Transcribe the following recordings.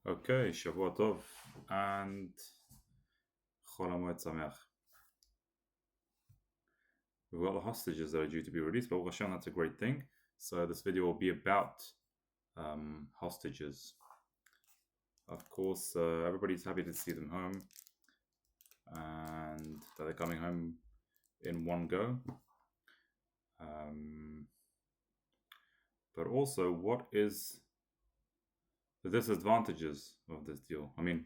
Okay, Shavua Tov and Chol Hamoed Sameach. We've got the hostages that are due to be released, but Baruch Hashem, that's a great thing. So this video will be about hostages. Of course, everybody's happy to see them home and that they're coming home in one go. But also, what is the disadvantages of this deal? I mean,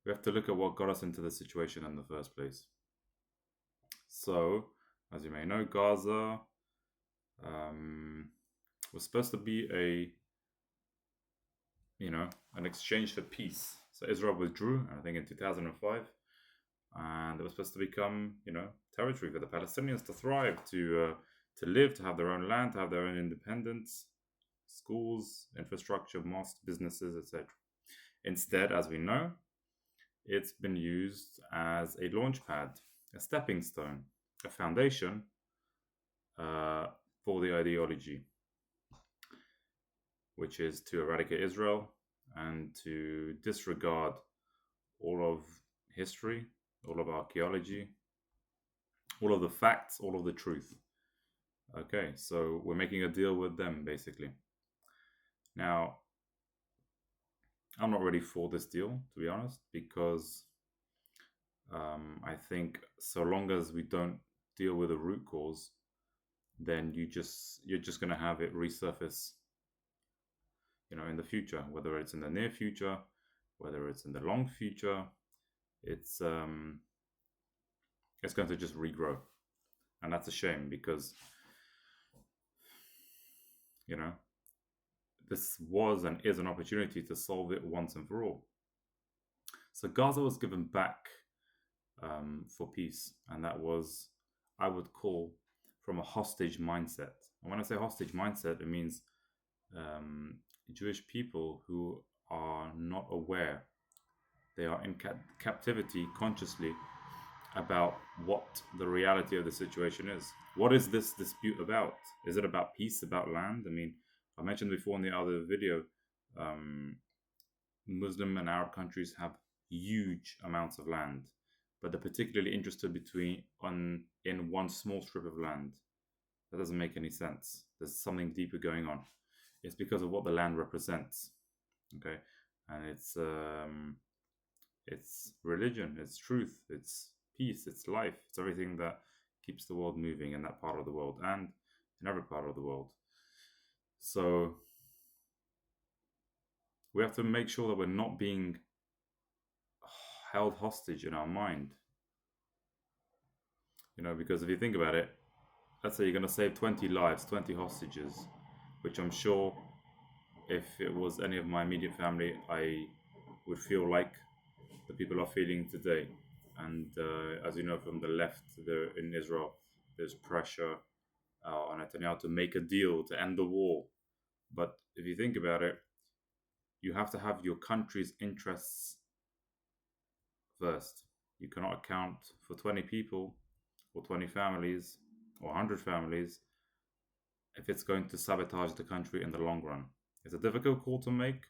we have to look at what got us into the situation in the first place. So, as you may know, Gaza was supposed to be an exchange for peace. So Israel withdrew, I think in 2005, and it was supposed to become, territory for the Palestinians to thrive, to live, to have their own land, to have their own independence, schools, infrastructure, mosques, businesses, etc. Instead, as we know, it's been used as a launch pad, a stepping stone, a foundation for the ideology, which is to eradicate Israel and to disregard all of history, all of archaeology, all of the facts, all of the truth. Okay, so we're making a deal with them, basically. Now, I'm not ready for this deal, to be honest, because I think so long as we don't deal with the root cause, then you're just going to have it resurface, in the future, whether it's in the near future, whether it's in the long future, it's going to just regrow, and that's a shame because this was and is an opportunity to solve it once and for all. So Gaza was given back for peace, and that was, I would call, from a hostage mindset. And when I say hostage mindset, it means Jewish people who are not aware, they are in captivity consciously about what the reality of the situation is. What is this dispute about? Is it about peace, about land? I mean, I mentioned before in the other video, Muslim and Arab countries have huge amounts of land, but they're particularly interested in one small strip of land. That doesn't make any sense. There's something deeper going on. It's because of what the land represents. Okay, and it's religion, it's truth, it's peace, it's life, it's everything that keeps the world moving in that part of the world and in every part of the world. So we have to make sure that we're not being held hostage in our mind. Because if you think about it, let's say you're going to save 20 lives, 20 hostages, which I'm sure if it was any of my immediate family, I would feel like the people are feeling today. And as you know, from the left there in Israel, there's pressure on Netanyahu to make a deal to end the war. But if you think about it, you have to have your country's interests first. You cannot account for 20 people or 20 families or 100 families if it's going to sabotage the country in the long run. It's a difficult call to make,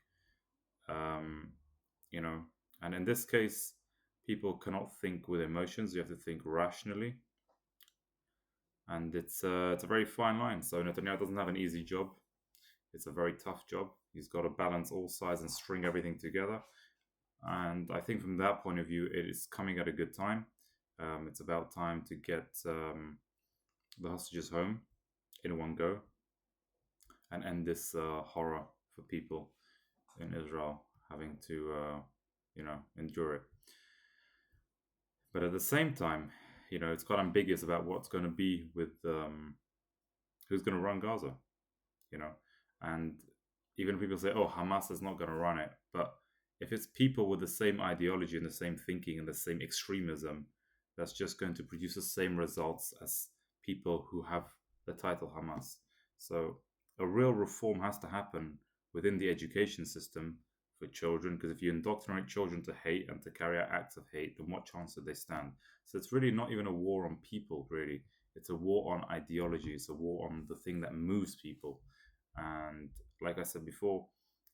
and in this case, people cannot think with emotions. You have to think rationally, and it's a very fine line. So Netanyahu doesn't have an easy job. It's a very tough job. He's got to balance all sides and string everything together. And I think from that point of view, it is coming at a good time. It's about time to get the hostages home in one go and end this horror for people in Israel having to, endure it. But at the same time, it's quite ambiguous about what's going to be with who's going to run Gaza, and even people say, oh, Hamas is not going to run it. But if it's people with the same ideology and the same thinking and the same extremism, that's just going to produce the same results as people who have the title Hamas. So a real reform has to happen within the education system for children, because if you indoctrinate children to hate and to carry out acts of hate, then what chance do they stand? So it's really not even a war on people, really. It's a war on ideology. It's a war on the thing that moves people. And like I said before,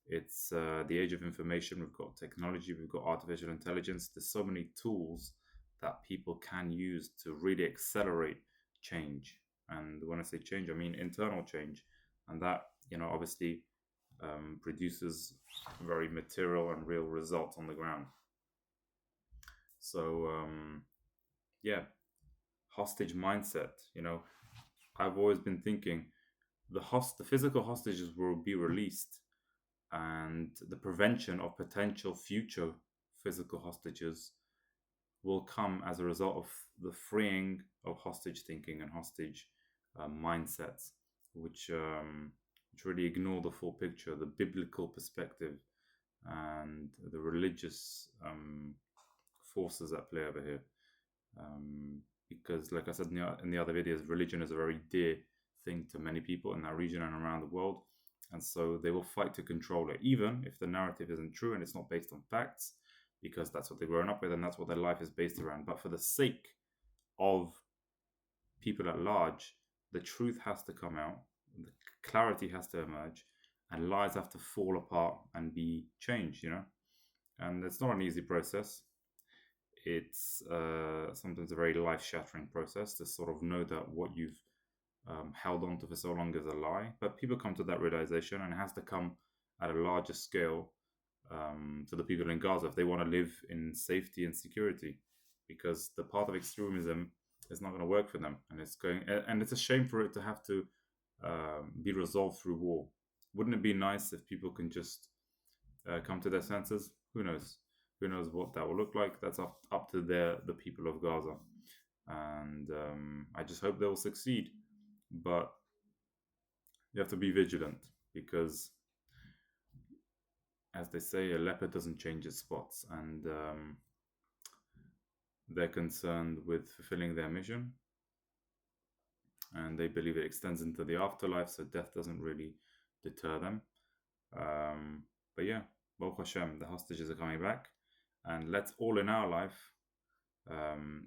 It's the age of information. We've got technology, we've got artificial intelligence. There's so many tools that people can use to really accelerate change. And when I say change, I mean internal change. And that, obviously produces very material and real results on the ground. So, yeah, hostage mindset. I've always been thinking the physical hostages will be released, and the prevention of potential future physical hostages will come as a result of the freeing of hostage thinking and hostage mindsets, which really ignore the full picture, the biblical perspective, and the religious forces at play over here. Because, like I said in the other videos, religion is a very dear thing to many people in that region and around the world. And so they will fight to control it, even if the narrative isn't true and it's not based on facts, because that's what they've grown up with and that's what their life is based around. But for the sake of people at large, the truth has to come out, the clarity has to emerge, and lies have to fall apart and be changed, And it's not an easy process. It's sometimes a very life-shattering process to sort of know that what you've held on to for so long is a lie. But people come to that realization, and it has to come at a larger scale to the people in Gaza if they want to live in safety and security, because the path of extremism is not going to work for them, and it's a shame for it to have to be resolved through war. Wouldn't it be nice if people can just come to their senses? Who knows? Who knows what that will look like? That's up to the people of Gaza, and I just hope they will succeed. But you have to be vigilant because, as they say, a leopard doesn't change its spots, and they're concerned with fulfilling their mission, and they believe it extends into the afterlife, so death doesn't really deter them. But yeah, Baruch Hashem, the hostages are coming back, and let's all in our life,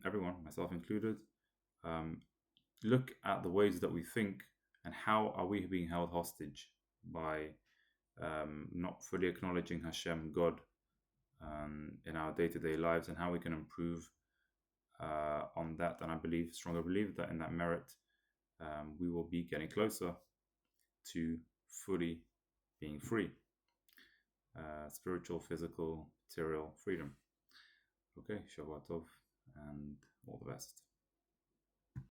everyone, myself included, look at the ways that we think and how are we being held hostage by not fully acknowledging Hashem, God, in our day-to-day lives, and how we can improve on that. And I strongly believe that in that merit, we will be getting closer to fully being free. Spiritual, physical, material freedom. Okay, Shabbat Tov, and all the best.